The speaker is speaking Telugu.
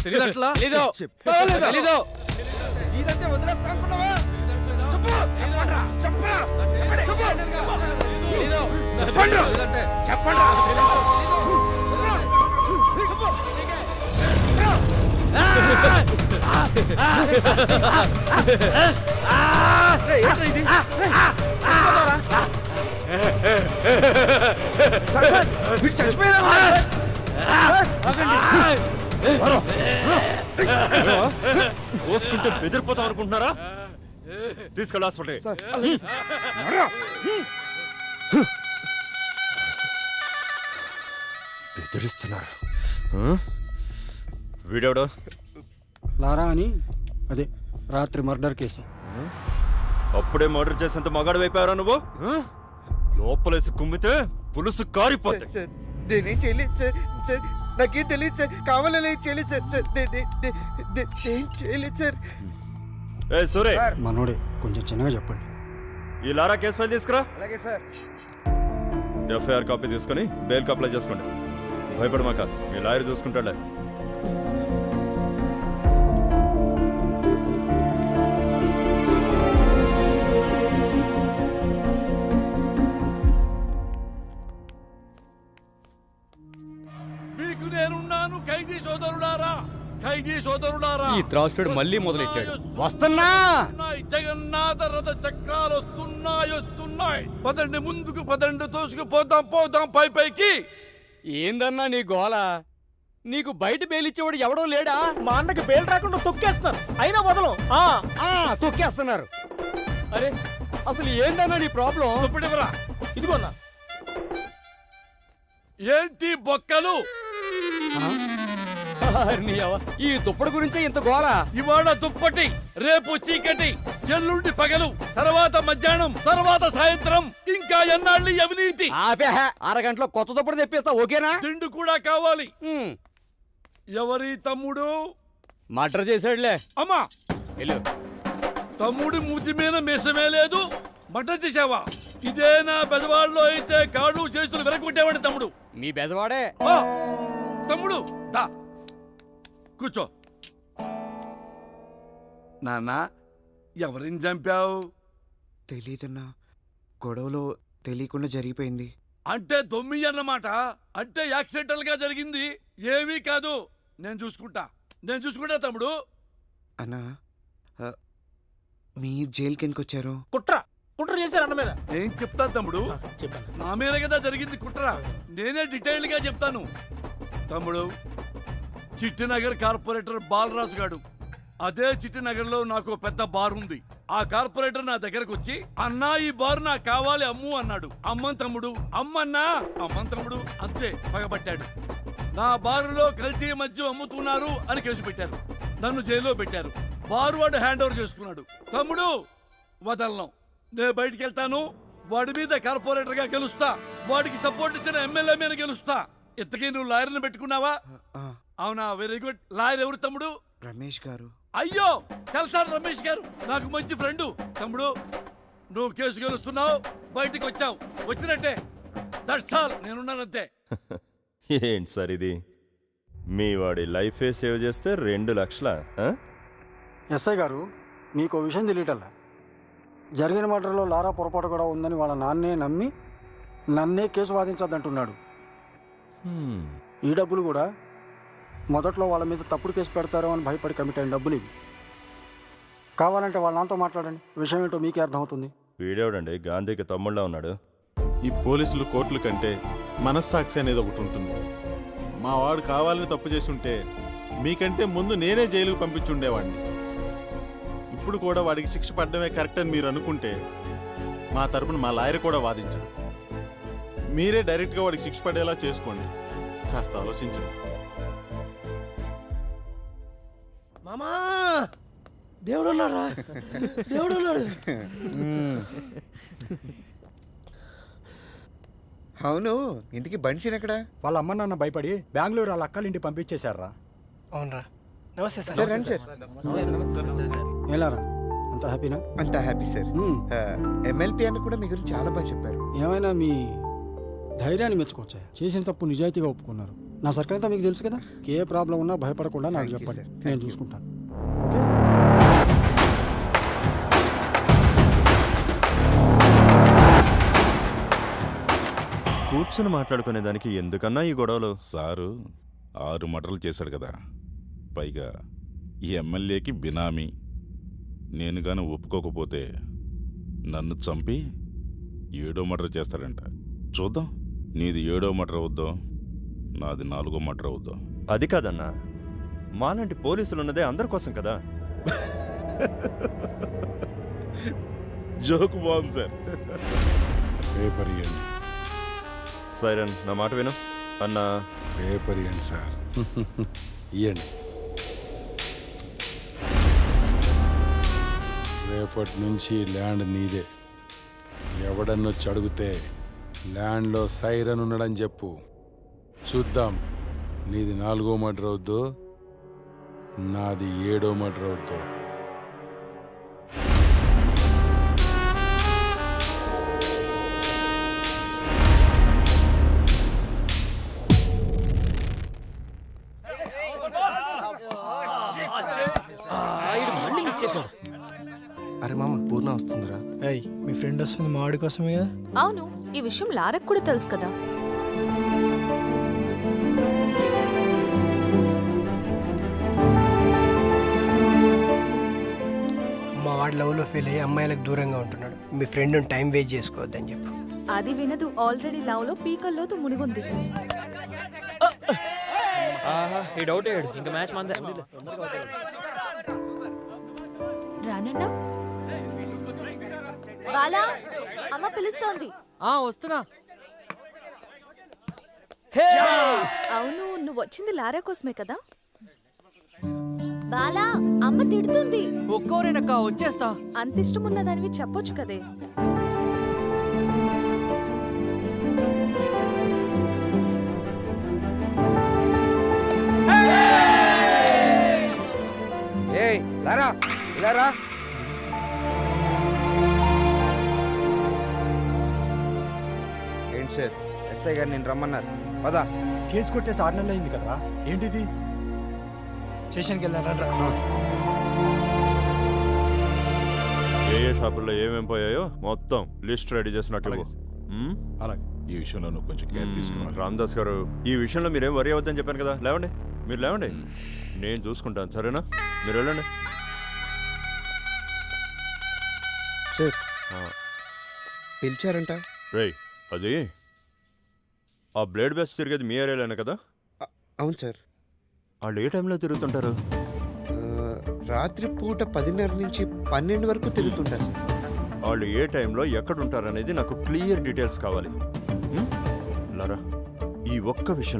తెలియదట్లా ఇదంటే వదిలేస్తా అనుకున్నావా? చెప్పు. కోసుకుంటే బెదిరిపోతాం అనుకుంటున్నారా? తీసుకెళ్ళి హాస్పిటల్. బెదిరిస్తున్నారు. వీడెవడో? లారా అని, అదే రాత్రి మర్డర్ కేసు. అప్పుడే మర్డర్ చేసేంత మగాడు అయిపోయారా నువ్వు? లోపలేసి కుమ్మితే పులుసు కారిపోతాయి. సార్ నేనేం చేయలేదు సార్. సార్ నాకేం తెలియదు సార్. కావాలని చేయలేదు సార్. సార్ నేను చేయలేదు సార్. ఏ సూరే, మనోడే, కొంచెం చిన్నగా చెప్పండి. ఈ లారా కేసు ఫైల్ తీసుకురా. అలాగే సార్. ఎఫ్ఐఆర్ కాపీ తీసుకొని బెయిల్కి అప్లై చేసుకోండి. భయపడమాక, మీ లాయర్ చూసుకుంటాడులే. మీకు నేనున్నాను ఖైదీ సోదరులారా, ఖైదీ సోదరులారా. ఈ త్రాసుడు మళ్ళీ మొదలెట్టాడు. వస్తున్నా. జగన్నాథ రథ చక్రాలు వస్తున్నాయి. పదండి ముందుకు, పదండి తోసుకుపోదాం పైకి. ఏందన్నా నీ గోల? నీకు బయట బెయిలిచ్చేవాడు ఎవడో లేడా? మా అన్నకి బెయిల్ రాకుండా తొక్కేస్తున్నారు, అయినా వదలం. తొక్కేస్తున్నారు. అరే అసలు ఏందన్నా నీ ప్రాబ్లం? ఇప్పుడివరా ఇదిగో అన్న. ఏంటి బొక్కలు? ఈ దుప్పటి గురించే ఇంత గోల? ఇవాళ దుప్పటి, రేపు చీకటి, ఎల్లుండి పగలు, తర్వాత మధ్యాహ్నం, తర్వాత సాయంత్రం, ఇంకా ఎన్నాళ్ళు అవినీతి. అరగంటలో కొత్త దుప్పటి తెప్పిస్తా, ఓకేనా? తిండి కూడా కావాలి. ఎవరి తమ్ముడు? మర్డర్ చేశాడులే. అమ్మా, వెళ్ళు. తమ్ముడి మూతి మీద మీసమే లేదు, మర్డర్ చేసావా? ఇదే నా బెజవాడలో అయితే కాళ్ళు చేతులు వెరగొట్టేవాడి తమ్ముడు. మీ బెజవాడే. తమ్ముడు దా కూర్చో. నాన్న, ఎవరిని చంపావు? తెలీదన్నా, గొడవలో తెలియకుండా జరిగిపోయింది. అంటే దొమ్మి అన్నమాట. అంటే యాక్సిడెంటల్ గా జరిగింది, ఏమీ కాదు. నేను చూసుకుంటా తమ్ముడు. అన్నా, మీ జైలుకి ఎందుకు వచ్చారు? కుట్ర చేశారు అన్న మీద. ఏం చెప్తా తమ్ముడు? చెప్పండి. నా మీద కదా జరిగింది కుట్ర. నేనే డీటెయిల్డ్ గా చెప్తాను తమ్ముడు. చిట్టినగర్ కార్పొరేటర్ బాలరాజు గాడు, అదే చిట్టినగర్ లో నాకు పెద్ద బార్ ఉంది. ఆ కార్పొరేటర్ నా దగ్గరకు వచ్చి, అన్నా ఈ బార్ నాకు కావాలి అమ్ము అన్నాడు. అమ్మన్ తమ్ముడు, అమ్మన్నా, అమ్మన్ తమ్ముడు అంతే పగబట్టాడు. నా బారులో కల్తీ మద్యం అమ్ముతున్నారు అని కేసు పెట్టారు. నన్ను జైల్లో పెట్టారు. బారు వాడు హ్యాండ్ ఓవర్ చేసుకున్నాడు. తమ్ముడు వదలను, నేను బయటికి వెళ్తాను. వాడి మీద కార్పొరేటర్ గా గెలుస్తా, వాడికి సపోర్ట్ ఇచ్చిన ఎమ్మెల్యే మీద గెలుస్తా. ఇంతకీ నువ్వు లాయర్ని పెట్టుకున్నావా? అవునా, వెరీ గుడ్. లాయర్ ఎవరు తమ్ముడు? రమేష్ గారు. అయ్యో తెలుసాను, రమేష్ గారు నాకు మంచి ఫ్రెండ్. తమ్ముడు, నువ్వు కేసు గెలుస్తున్నావు, బయటికి వచ్చావు, వచ్చినట్టే. దట్స్ ఆల్, నేనున్నానంతే. ఏంటి సార్ ఇది? మీ వాడి లైఫే సేవ్ చేస్తే 2 లక్షల? ఎస్ఐ గారు, మీకు విషయం తెలియటల్లా. జరిగిన మర్డర్లో లారా పొరపాటు కూడా ఉందని వాళ్ళ నాన్నే నమ్మి నన్నే కేసు వాదించద్దంటున్నాడు. ఈ డబ్బులు కూడా మొదట్లో వాళ్ళ మీద తప్పుడు కేసు పెడతారో అని భయపడి కమిట్ అయిన డబ్బులు ఇవి. కావాలంటే వాళ్ళ నాన్నతో మాట్లాడండి, విషయం ఏంటో మీకే అర్థమవుతుంది. వీడేవడండి గాంధీకి తమ్ముళ్ళ ఉన్నాడు? ఈ పోలీసులు కోర్టుల కంటే మనస్సాక్షి అనేది ఒకటి ఉంటుంది. మా వాడు కావాలని తప్పు చేసి ఉంటే మీకంటే ముందు నేనే జైలుకు పంపించుండేవాడిని. ఇప్పుడు కూడా వాడికి శిక్ష పడడమే కరెక్ట్ అని మీరు అనుకుంటే మా తరపున మా లాయర్ కూడా వాదించడు. మీరే డైరెక్ట్గా వాడికి శిక్ష పడేలా చేసుకోండి. కాస్త ఆలోచించండి. మామా, దేవుడు ఉన్నాడా? దేవుడు ఉన్నాడు. అవును, ఇంతకీ బన్సీన్ ఎక్కడ? వాళ్ళ అమ్మ నాన్న భయపడి బెంగళూరు వాళ్ళ అక్కల ఇంటికి పంపించేశారా? అవునరా. నమస్తే సార్. సార్ రండి సార్. ఏలారా, అంత హ్యాపీనా? అంత హ్యాపీ సార్. ఎమ్మెల్పీ అన్న కూడా మీ గురించి చాలా బాగా చెప్పారు. ఏమైనా మీ ధైర్యాన్ని మెచ్చుకోవచ్చా? చేసిన తప్పు నిజాయితీగా ఒప్పుకున్నారు. నా సర్కిల్ అంతా మీకు తెలుసు కదా, ఏ ప్రాబ్లం ఉన్నా భయపడకుండా నాకు Thank you, చెప్పండి, sir. నేను Thank you. చూసుకుంటాను. ఓకే. కూర్చొని మాట్లాడుకునే దానికి ఎందుకన్నా ఈ గొడవలు? సారు 6 మర్డర్లు చేశాడు కదా, పైగా ఈ ఎమ్మెల్యేకి బినామీ. నేను గాని ఒప్పుకోకపోతే నన్ను చంపి 7వ మర్డర్ చేస్తాడంట. చూద్దాం, నీది 7వ మర్డర్ అవుద్దో, నాది 4వ మర్డర్ అవుద్దో. అది కాదన్నా, మాలాంటి పోలీసులు ఉన్నదే అందరి కోసం కదా. జోక్ బాగుంది సార్. పేపర్ ఇవ్వండి, సైరన్, నా మాట విను అన్నా. పేపర్ ఇవ్వండి సార్. ఇవ్వండి. రేపటి నుంచి ల్యాండ్ నీదే. ఎవడన్నొచ్చి అడిగితే ల్యాండ్లో సైరన్ ఉన్నాడని చెప్పు. చూద్దాం నీది 4వ మర్డర్ అవుద్దో, నాది 7వ మర్డర్ అవుద్దో. మళ్ళీ మిస్ చేసాడు. అరే మామ పూర్ణ వస్తుందిరా. ఏయ్ మీ ఫ్రెండ్ వస్తుంది మా వాడి కోసమే కదా. అవును, ఈ విషయం లారకు కూడా తెలుసు కదా. మా వాడి లవ్లో ఫెయిల్ అయ్యి అమ్మాయిలకు దూరంగా ఉంటున్నాడు. మీ ఫ్రెండ్ టైం వేస్ట్ చేసుకోవద్దని చెప్పు. అది వినదు, ఆల్రెడీ లవ్ లో పీకల్లోతు మునిగుంది. ఈ డౌట్ అయ్యాడు, ఇంకా మ్యాచ్ మందే. రానన్నా బాలా, అమ్మ పిలుస్తోంది. వస్తున్నా. అవును, నువ్వు వచ్చింది లారా కోసమే కదా. బాలా, అమ్మ తిడుతుంది. ఒక్కోరేనక్క, వచ్చేస్తా. అంత ఇష్టం ఉన్నదానివి చెప్పొచ్చు కదే. ఏయ్ లారా, ఇలా రా. ఏంటి సార్, ఎస్ఐ గారు నేను రమ్మన్నారు. పదా. కేసు కొట్టేసి 6 నెలలు అయింది కదరా, ఏంటిది? స్టేషన్కి వెళ్దాం. ఏ షాపుల్లో ఏమేం పోయాయో మొత్తం లిస్ట్ రెడీ చేసినట్టు. అలాగే ఈ విషయంలో నువ్వు కొంచెం కేర్ తీసుకోవాలి. రామదాస్ గారు, ఈ విషయంలో మీరేం వరి అవద్దని చెప్పాను కదా. లేవండి, మీరు లేవండి, నేను చూసుకుంటాను, సరేనా? మీరు వెళ్ళండి. సార్ పిలిచారంట. రేయ్, అది ఆ బ్లేడ్ బ్యాచ్ తిరిగేది మీ ఏరియాలోనే కదా? అవును సార్. వాళ్ళు ఏ టైంలో తిరుగుతుంటారు? రాత్రి పూట 10:30 నుంచి 12 వరకు తిరుగుతుంటారు సార్. వాళ్ళు ఏ టైంలో ఎక్కడ ఉంటారనేది నాకు క్లియర్ డీటెయిల్స్ కావాలి. లారా, ఈ ఒక్క విషయంలో